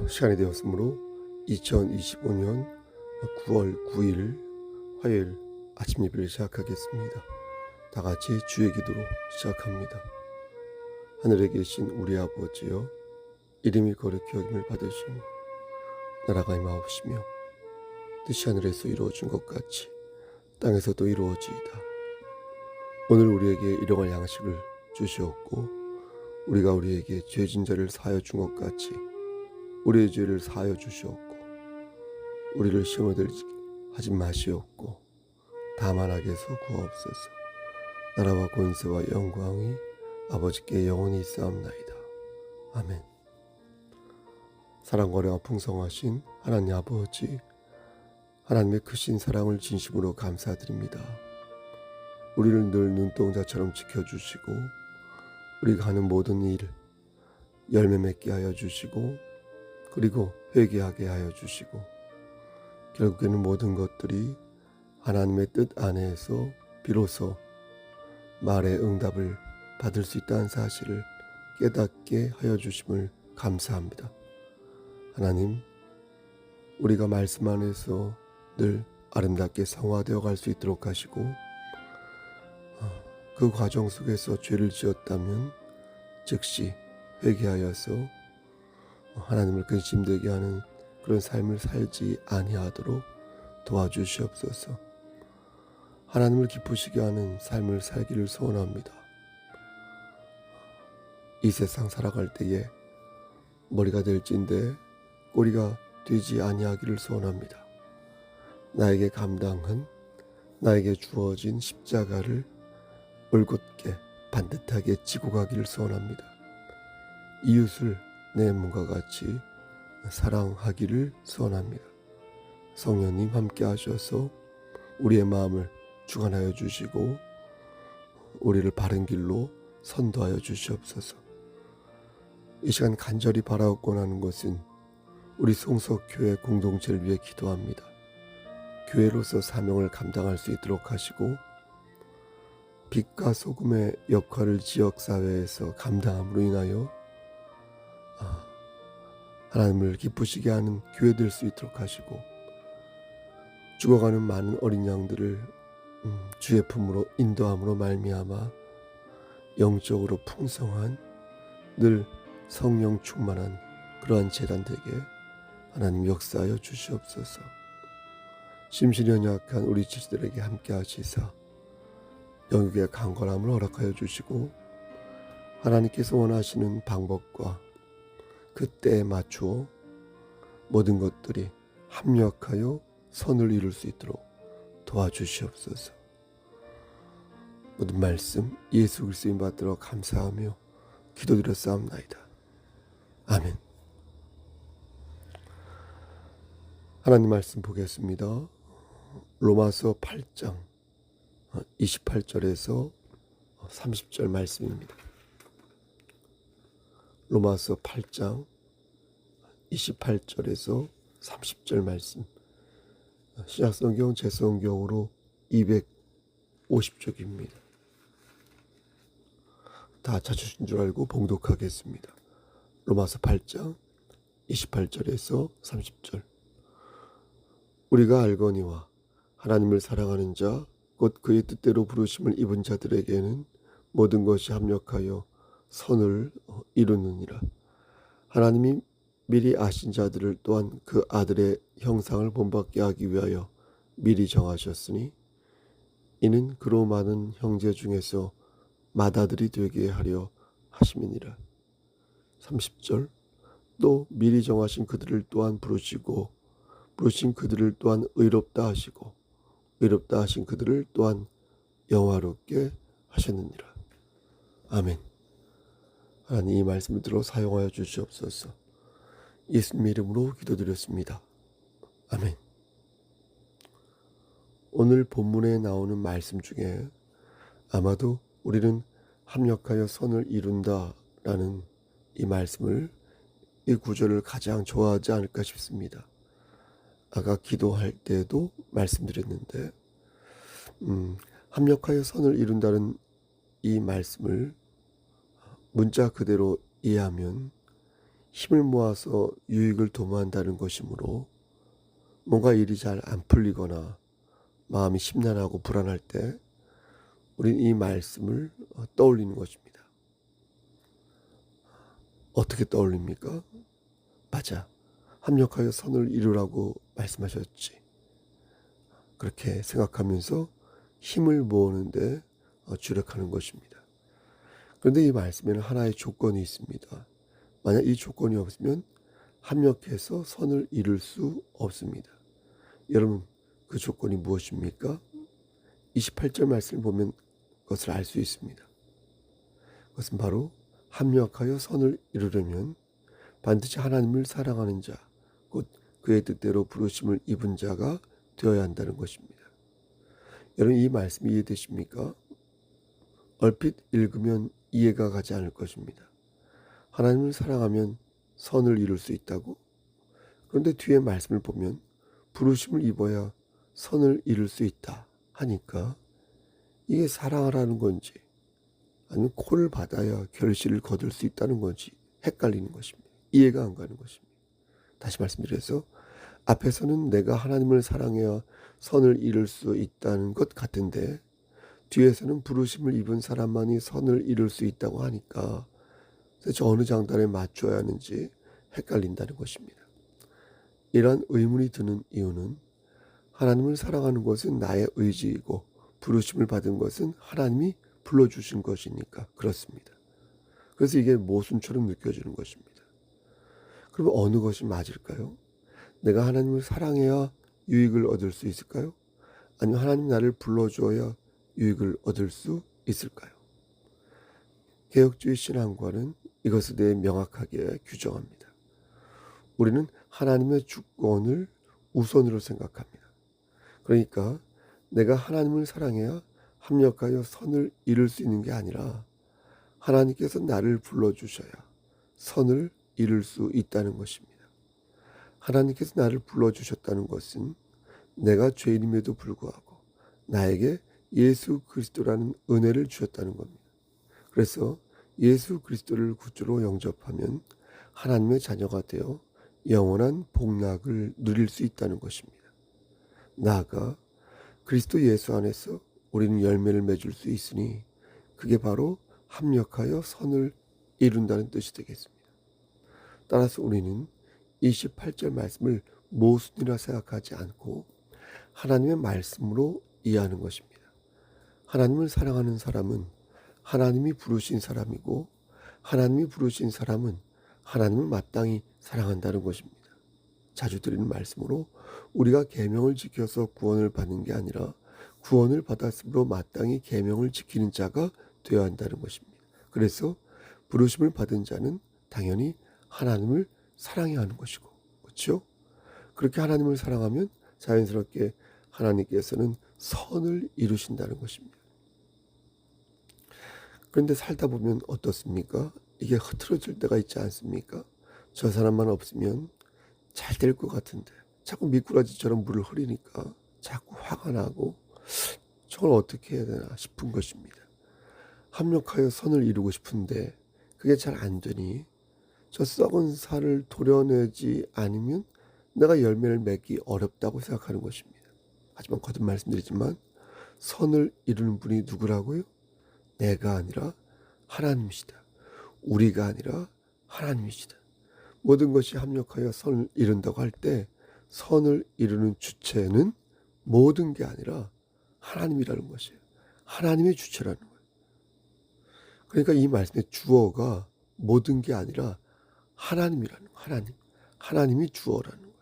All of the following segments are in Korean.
시간이 되었으므로 2025년 9월 9일 화요일 아침 예배를 시작하겠습니다. 다 같이 주의 기도로 시작합니다. 하늘에 계신 우리 아버지여, 이름이 거룩히 여김을 받으시며 나라가 임하옵시며 뜻이 하늘에서 이루어진 것 같이 땅에서도 이루어지이다. 오늘 우리에게 일용할 양식을 주시옵고, 우리가 우리에게 죄진 자를 사하여 준 것 같이 우리의 죄를 사하여 주시옵고, 우리를 시험에 들게 하지 마시옵고 다만 악에서 구하옵소서. 나라와 권세와 영광이 아버지께 영원히 있사옵나이다. 아멘. 사랑과 은혜가 풍성하신 하나님 아버지, 하나님의 크신 사랑을 진심으로 감사드립니다. 우리를 늘 눈동자처럼 지켜주시고, 우리가 하는 모든 일 열매 맺게 하여 주시고, 그리고 회개하게 하여 주시고, 결국에는 모든 것들이 하나님의 뜻 안에서 비로소 말의 응답을 받을 수 있다는 사실을 깨닫게 하여 주심을 감사합니다. 하나님, 우리가 말씀 안에서 늘 아름답게 성화되어 갈 수 있도록 하시고, 그 과정 속에서 죄를 지었다면 즉시 회개하여서 하나님을 근심되게 하는 그런 삶을 살지 아니하도록 도와주시옵소서. 하나님을 기쁘시게 하는 삶을 살기를 소원합니다. 이 세상 살아갈 때에 머리가 될진데 꼬리가 되지 아니하기를 소원합니다. 나에게 감당한, 나에게 주어진 십자가를 올곧게 반듯하게 지고 가기를 소원합니다. 이웃을 내 몸과 같이 사랑하기를 소원합니다. 성령님 함께 하셔서 우리의 마음을 주관하여 주시고, 우리를 바른 길로 선도하여 주시옵소서. 이 시간 간절히 바라옵고 하는 것은 우리 송석교회 공동체를 위해 기도합니다. 교회로서 사명을 감당할 수 있도록 하시고, 빛과 소금의 역할을 지역사회에서 감당함으로 인하여 하나님을 기쁘시게 하는 교회 될 수 있도록 하시고, 죽어가는 많은 어린 양들을 주의 품으로 인도함으로 말미암아 영적으로 풍성한, 늘 성령 충만한 그러한 재단 되게 하나님 역사하여 주시옵소서. 심신이 연약한 우리 지체들에게 함께 하시사 영육의 강건함을 허락하여 주시고, 하나님께서 원하시는 방법과 그 때에 맞추어 모든 것들이 합력하여 선을 이룰 수 있도록 도와주시옵소서. 모든 말씀 예수 그리스도인 받들어 감사하며 기도드렸사옵나이다. 아멘. 하나님 말씀 보겠습니다. 로마서 8장 28절에서 30절 말씀입니다. 로마서 8장 28절에서 30절 말씀, 신약성경 제성경으로 250쪽입니다. 다 찾으신 줄 알고 봉독하겠습니다. 로마서 8장 28절에서 30절. 우리가 알거니와 하나님을 사랑하는 자, 곧 그의 뜻대로 부르심을 입은 자들에게는 모든 것이 합력하여 선을 이루느니라. 하나님이 미리 아신 자들을 또한 그 아들의 형상을 본받게 하기 위하여 미리 정하셨으니, 이는 그로 많은 형제 중에서 맏아들이 되게 하려 하심이니라. 30절. 또 미리 정하신 그들을 또한 부르시고, 부르신 그들을 또한 의롭다 하시고, 의롭다 하신 그들을 또한 영화롭게 하셨느니라. 아멘. 하나님, 이 말씀을 들어 사용하여 주시옵소서. 예수님 이름으로 기도드렸습니다. 아멘. 오늘 본문에 나오는 말씀 중에 아마도 우리는 합력하여 선을 이룬다라는 이 말씀을, 이 구절을 가장 좋아하지 않을까 싶습니다. 아까 기도할 때도 말씀드렸는데, 합력하여 선을 이룬다는 이 말씀을 문자 그대로 이해하면 힘을 모아서 유익을 도모한다는 것이므로 뭔가 일이 잘 안 풀리거나 마음이 심란하고 불안할 때 우리는 이 말씀을 떠올리는 것입니다. 어떻게 떠올립니까? 맞아. 합력하여 선을 이루라고 말씀하셨지. 그렇게 생각하면서 힘을 모으는데 주력하는 것입니다. 그런데 이 말씀에는 하나의 조건이 있습니다. 만약 이 조건이 없으면 합력해서 선을 이룰 수 없습니다. 여러분, 그 조건이 무엇입니까? 28절 말씀을 보면 그것을 알 수 있습니다. 그것은 바로 합력하여 선을 이루려면 반드시 하나님을 사랑하는 자, 곧 그의 뜻대로 부르심을 입은 자가 되어야 한다는 것입니다. 여러분, 이 말씀이 이해되십니까? 얼핏 읽으면 이해가 가지 않을 것입니다. 하나님을 사랑하면 선을 이룰 수 있다고? 그런데 뒤에 말씀을 보면 부르심을 입어야 선을 이룰 수 있다 하니까 이게 사랑하라는 건지 아니면 콜을 받아야 결실을 거둘 수 있다는 건지 헷갈리는 것입니다. 이해가 안 가는 것입니다. 다시 말씀드려서 앞에서는 내가 하나님을 사랑해야 선을 이룰 수 있다는 것 같은데 뒤에서는 부르심을 입은 사람만이 선을 이룰 수 있다고 하니까 도대체 어느 장단에 맞춰야 하는지 헷갈린다는 것입니다. 이러한 의문이 드는 이유는 하나님을 사랑하는 것은 나의 의지이고 부르심을 받은 것은 하나님이 불러주신 것이니까 그렇습니다. 그래서 이게 모순처럼 느껴지는 것입니다. 그럼 어느 것이 맞을까요? 내가 하나님을 사랑해야 유익을 얻을 수 있을까요? 아니면 하나님 나를 불러줘야 유익을 얻을 수 있을까요? 개혁주의 신앙과는 이것에 대해 명확하게 규정합니다. 우리는 하나님의 주권을 우선으로 생각합니다. 그러니까 내가 하나님을 사랑해야 합력하여 선을 이룰 수 있는 게 아니라 하나님께서 나를 불러주셔야 선을 이룰 수 있다는 것입니다. 하나님께서 나를 불러주셨다는 것은 내가 죄인임에도 불구하고 나에게 예수 그리스도라는 은혜를 주셨다는 겁니다. 그래서 예수 그리스도를 구주로 영접하면 하나님의 자녀가 되어 영원한 복락을 누릴 수 있다는 것입니다. 나아가 그리스도 예수 안에서 우리는 열매를 맺을 수 있으니 그게 바로 합력하여 선을 이룬다는 뜻이 되겠습니다. 따라서 우리는 28절 말씀을 모순이라 생각하지 않고 하나님의 말씀으로 이해하는 것입니다. 하나님을 사랑하는 사람은 하나님이 부르신 사람이고 하나님이 부르신 사람은 하나님을 마땅히 사랑한다는 것입니다. 자주 드리는 말씀으로 우리가 계명을 지켜서 구원을 받는 게 아니라 구원을 받았으므로 마땅히 계명을 지키는 자가 되어야 한다는 것입니다. 그래서 부르심을 받은 자는 당연히 하나님을 사랑해야 하는 것이고, 그렇죠? 그렇게 하나님을 사랑하면 자연스럽게 하나님께서는 선을 이루신다는 것입니다. 그런데 살다 보면 어떻습니까? 이게 흐트러질 때가 있지 않습니까? 저 사람만 없으면 잘 될 것 같은데 자꾸 미꾸라지처럼 물을 흐리니까 자꾸 화가 나고 저걸 어떻게 해야 되나 싶은 것입니다. 합력하여 선을 이루고 싶은데 그게 잘 안 되니 저 썩은 살을 도려내지 않으면 내가 열매를 맺기 어렵다고 생각하는 것입니다. 하지만 거듭 말씀드리지만 선을 이루는 분이 누구라고요? 내가 아니라 하나님이시다. 우리가 아니라 하나님이시다. 모든 것이 합력하여 선을 이룬다고 할 때 선을 이루는 주체는 모든 게 아니라 하나님이라는 것이에요. 하나님의 주체라는 거예요. 그러니까 이 말씀의 주어가 모든 게 아니라 하나님이라는 거예요. 하나님이 주어라는 거예요.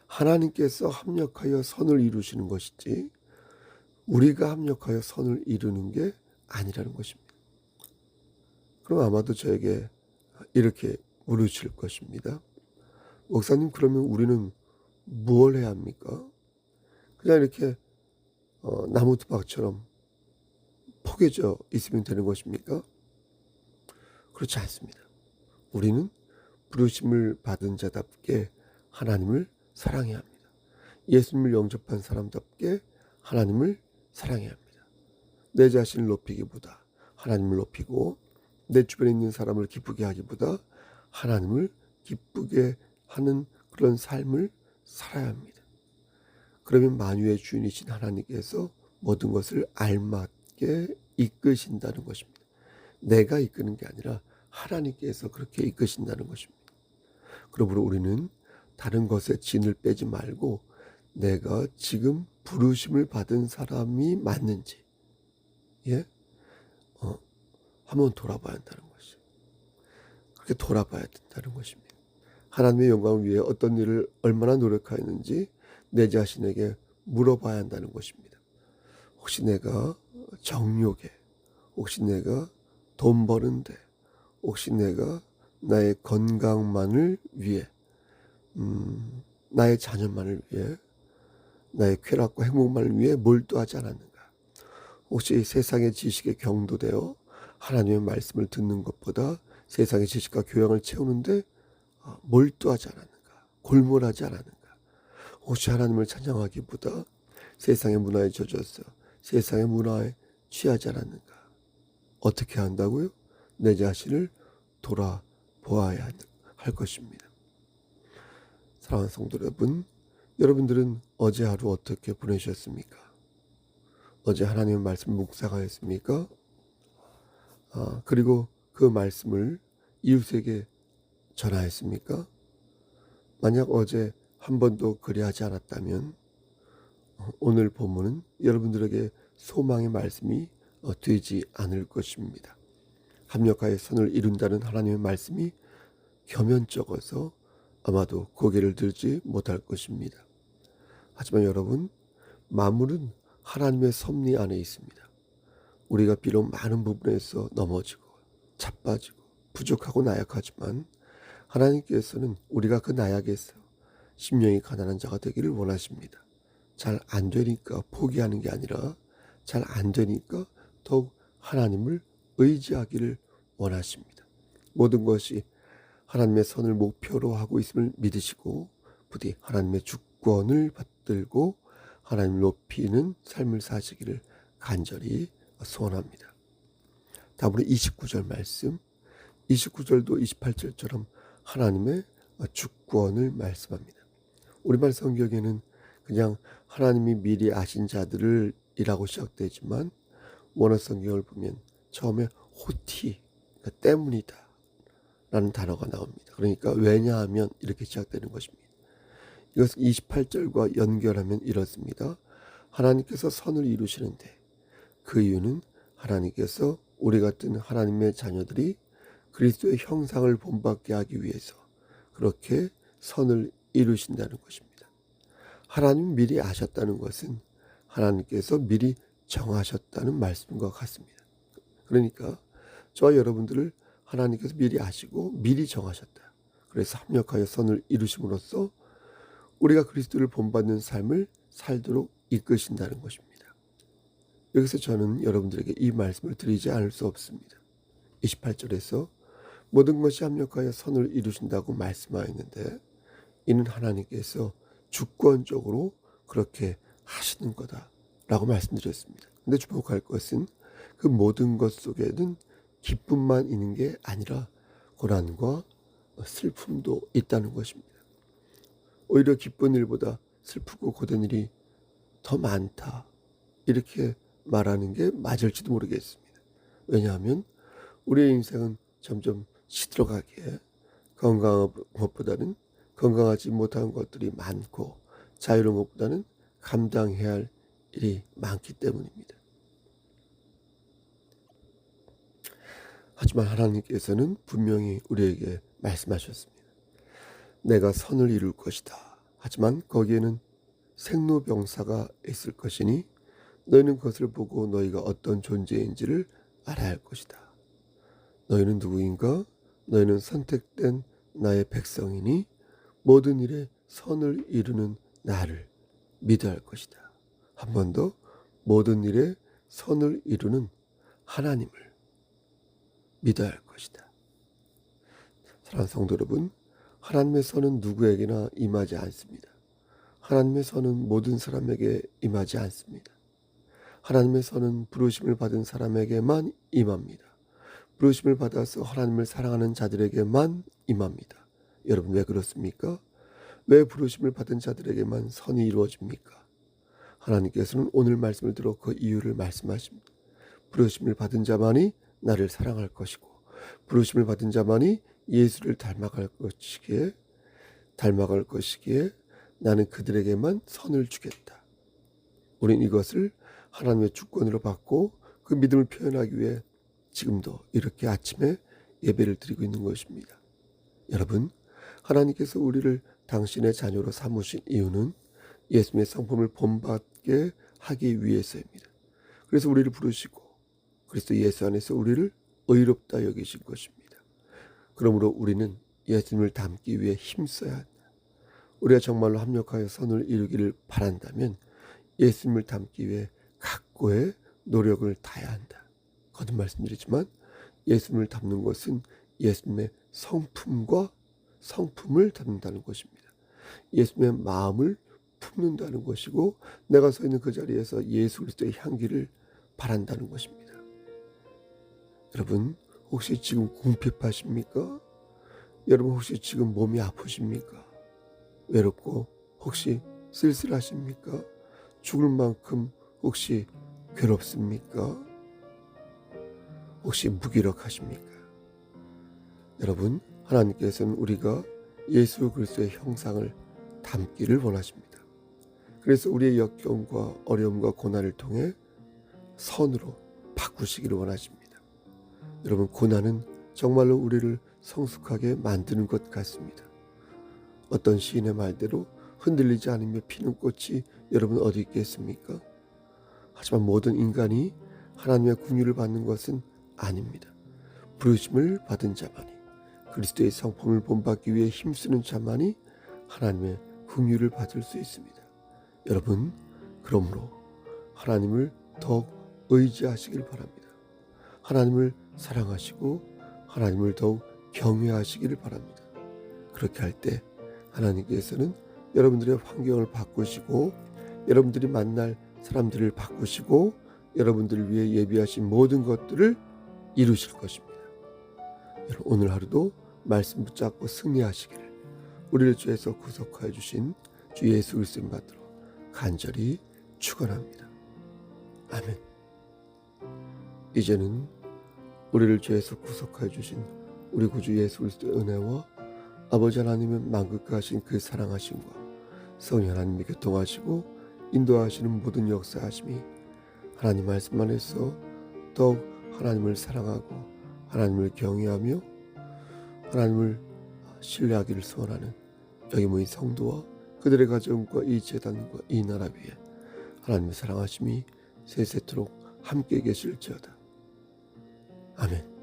하나님께서 합력하여 선을 이루시는 것이지 우리가 합력하여 선을 이루는 게 아니라는 것입니다. 그럼 아마도 저에게 이렇게 물으실 것입니다. 목사님, 그러면 우리는 무엇을 해야 합니까? 그냥 이렇게 나무토박처럼 포개져 있으면 되는 것입니까? 그렇지 않습니다. 우리는 부르심을 받은 자답게 하나님을 사랑해야 합니다. 예수님을 영접한 사람답게 하나님을 사랑해야 합니다. 내 자신을 높이기보다 하나님을 높이고 내 주변에 있는 사람을 기쁘게 하기보다 하나님을 기쁘게 하는 그런 삶을 살아야 합니다. 그러면 만유의 주인이신 하나님께서 모든 것을 알맞게 이끄신다는 것입니다. 내가 이끄는 게 아니라 하나님께서 그렇게 이끄신다는 것입니다. 그러므로 우리는 다른 것에 진을 빼지 말고 내가 지금 부르심을 받은 사람이 맞는지 한번 돌아봐야 한다는 것이죠. 그렇게 돌아봐야 된다는 것입니다. 하나님의 영광을 위해 어떤 일을 얼마나 노력하였는지 내 자신에게 물어봐야 한다는 것입니다. 혹시 내가 정욕에, 혹시 내가 돈 버는데, 혹시 내가 나의 건강만을 위해, 나의 자녀만을 위해, 나의 쾌락과 행복만을 위해 몰두하지 않았는가? 혹시 세상의 지식에 경도되어 하나님의 말씀을 듣는 것보다 세상의 지식과 교양을 채우는데 몰두하지 않았는가? 골몰하지 않았는가? 혹시 하나님을 찬양하기보다 세상의 문화에 젖어서 세상의 문화에 취하지 않았는가? 어떻게 한다고요? 내 자신을 돌아보아야 할 것입니다. 사랑하는 성도 여러분, 여러분들은 어제 하루 어떻게 보내셨습니까? 어제 하나님의 말씀 묵상하였습니까? 그리고 그 말씀을 이웃에게 전하였습니까? 만약 어제 한 번도 그리하지 않았다면 오늘 본문은 여러분들에게 소망의 말씀이 되지 않을 것입니다. 합력하여 선을 이룬다는 하나님의 말씀이 겸연쩍어서 아마도 고개를 들지 못할 것입니다. 하지만 여러분, 만물은 하나님의 섭리 안에 있습니다. 우리가 비록 많은 부분에서 넘어지고 자빠지고 부족하고 나약하지만 하나님께서는 우리가 그 나약에서 심령이 가난한 자가 되기를 원하십니다. 잘 안 되니까 포기하는 게 아니라 잘 안 되니까 더욱 하나님을 의지하기를 원하십니다. 모든 것이 하나님의 선을 목표로 하고 있음을 믿으시고 부디 하나님의 주권을 받들고 하나님을 높이는 삶을 사시기를 간절히 소원합니다. 다음으로 29절 말씀, 29절도 28절처럼 하나님의 주권을 말씀합니다. 우리말 성경에는 그냥 하나님이 미리 아신 자들을 이라고 시작되지만 원어 성경을 보면 처음에 호티, 그러니까 때문이다 라는 단어가 나옵니다. 그러니까 왜냐하면 이렇게 시작되는 것입니다. 이것은 28절과 연결하면 이렇습니다. 하나님께서 선을 이루시는데 그 이유는 하나님께서 우리 같은 하나님의 자녀들이 그리스도의 형상을 본받게 하기 위해서 그렇게 선을 이루신다는 것입니다. 하나님 미리 아셨다는 것은 하나님께서 미리 정하셨다는 말씀과 같습니다. 그러니까 저와 여러분들을 하나님께서 미리 아시고 미리 정하셨다. 그래서 합력하여 선을 이루심으로써 우리가 그리스도를 본받는 삶을 살도록 이끄신다는 것입니다. 여기서 저는 여러분들에게 이 말씀을 드리지 않을 수 없습니다. 28절에서 모든 것이 합력하여 선을 이루신다고 말씀하였는데 이는 하나님께서 주권적으로 그렇게 하시는 거다라고 말씀드렸습니다. 근데 주목할 것은 그 모든 것 속에는 기쁨만 있는 게 아니라 고난과 슬픔도 있다는 것입니다. 오히려 기쁜 일보다 슬프고 고된 일이 더 많다 이렇게 말하는 게 맞을지도 모르겠습니다. 왜냐하면 우리의 인생은 점점 시들어가기에 건강한 것보다는 건강하지 못한 것들이 많고 자유로운 것보다는 감당해야 할 일이 많기 때문입니다. 하지만 하나님께서는 분명히 우리에게 말씀하셨습니다. 내가 선을 이룰 것이다. 하지만 거기에는 생로병사가 있을 것이니 너희는 그것을 보고 너희가 어떤 존재인지를 알아야 할 것이다. 너희는 누구인가? 너희는 선택된 나의 백성이니 모든 일에 선을 이루는 나를 믿어야 할 것이다. 한 번 더 모든 일에 선을 이루는 하나님을 믿어야 할 것이다. 사랑하는 성도 여러분, 하나님의 선은 누구에게나 임하지 않습니다. 하나님의 선은 모든 사람에게 임하지 않습니다. 하나님의 선은 부르심을 받은 사람에게만 임합니다. 부르심을 받아서 하나님을 사랑하는 자들에게만 임합니다. 여러분 왜 그렇습니까? 왜 부르심을 받은 자들에게만 선이 이루어집니까? 하나님께서는 오늘 말씀을 들어 그 이유를 말씀하십니다. 부르심을 받은 자만이 나를 사랑할 것이고 부르심을 받은 자만이 예수를 닮아갈 것이기에 나는 그들에게만 선을 주겠다. 우린 이것을 하나님의 주권으로 받고 그 믿음을 표현하기 위해 지금도 이렇게 아침에 예배를 드리고 있는 것입니다. 여러분, 하나님께서 우리를 당신의 자녀로 삼으신 이유는 예수님의 성품을 본받게 하기 위해서입니다. 그래서 우리를 부르시고 그리스도 예수 안에서 우리를 의롭다 여기신 것입니다. 그러므로 우리는 예수님을 닮기 위해 힘써야 한다. 우리가 정말로 합력하여 선을 이루기를 바란다면 예수님을 닮기 위해 각고의 노력을 다해야 한다. 거듭 말씀드리지만 예수님을 닮는 것은 예수님의 성품을 닮는다는 것입니다. 예수님의 마음을 품는다는 것이고 내가 서 있는 그 자리에서 예수 그리스도의 향기를 바란다는 것입니다. 여러분 혹시 지금 궁핍하십니까? 여러분 혹시 지금 몸이 아프십니까? 외롭고 혹시 쓸쓸하십니까? 죽을 만큼 혹시 괴롭습니까? 혹시 무기력하십니까? 여러분 하나님께서는 우리가 예수 그리스도의 형상을 닮기를 원하십니다. 그래서 우리의 역경과 어려움과 고난을 통해 선으로 바꾸시기를 원하십니다. 여러분 고난은 정말로 우리를 성숙하게 만드는 것 같습니다. 어떤 시인의 말대로 흔들리지 않으며 피는 꽃이 여러분 어디 있겠습니까? 하지만 모든 인간이 하나님의 긍휼을 받는 것은 아닙니다. 부르심을 받은 자만이 그리스도의 성품을 본받기 위해 힘쓰는 자만이 하나님의 긍휼을 받을 수 있습니다. 여러분 그러므로 하나님을 더욱 의지하시길 바랍니다. 하나님을 사랑하시고 하나님을 더욱 경외하시기를 바랍니다. 그렇게 할 때 하나님께서는 여러분들의 환경을 바꾸시고 여러분들이 만날 사람들을 바꾸시고 여러분들을 위해 예비하신 모든 것들을 이루실 것입니다. 여러분 오늘 하루도 말씀 붙잡고 승리하시기를 우리를 주에서 구속하여 주신 주 예수 그리스도의 받들어 간절히 축원합니다. 아멘. 이제는 우리를 죄에서 구속하여 주신 우리 구주 예수 그리스도의 은혜와 아버지 하나님의 만극하신 그 사랑하심과 성령 하나님이 교통하시고 인도하시는 모든 역사하심이 하나님 말씀 안에서 더욱 하나님을 사랑하고 하나님을 경외하며 하나님을 신뢰하기를 소원하는 여기 모인 성도와 그들의 가정과 이 재단과 이 나라 위에 하나님의 사랑하심이 세세토록 함께 계실지어다. 아멘.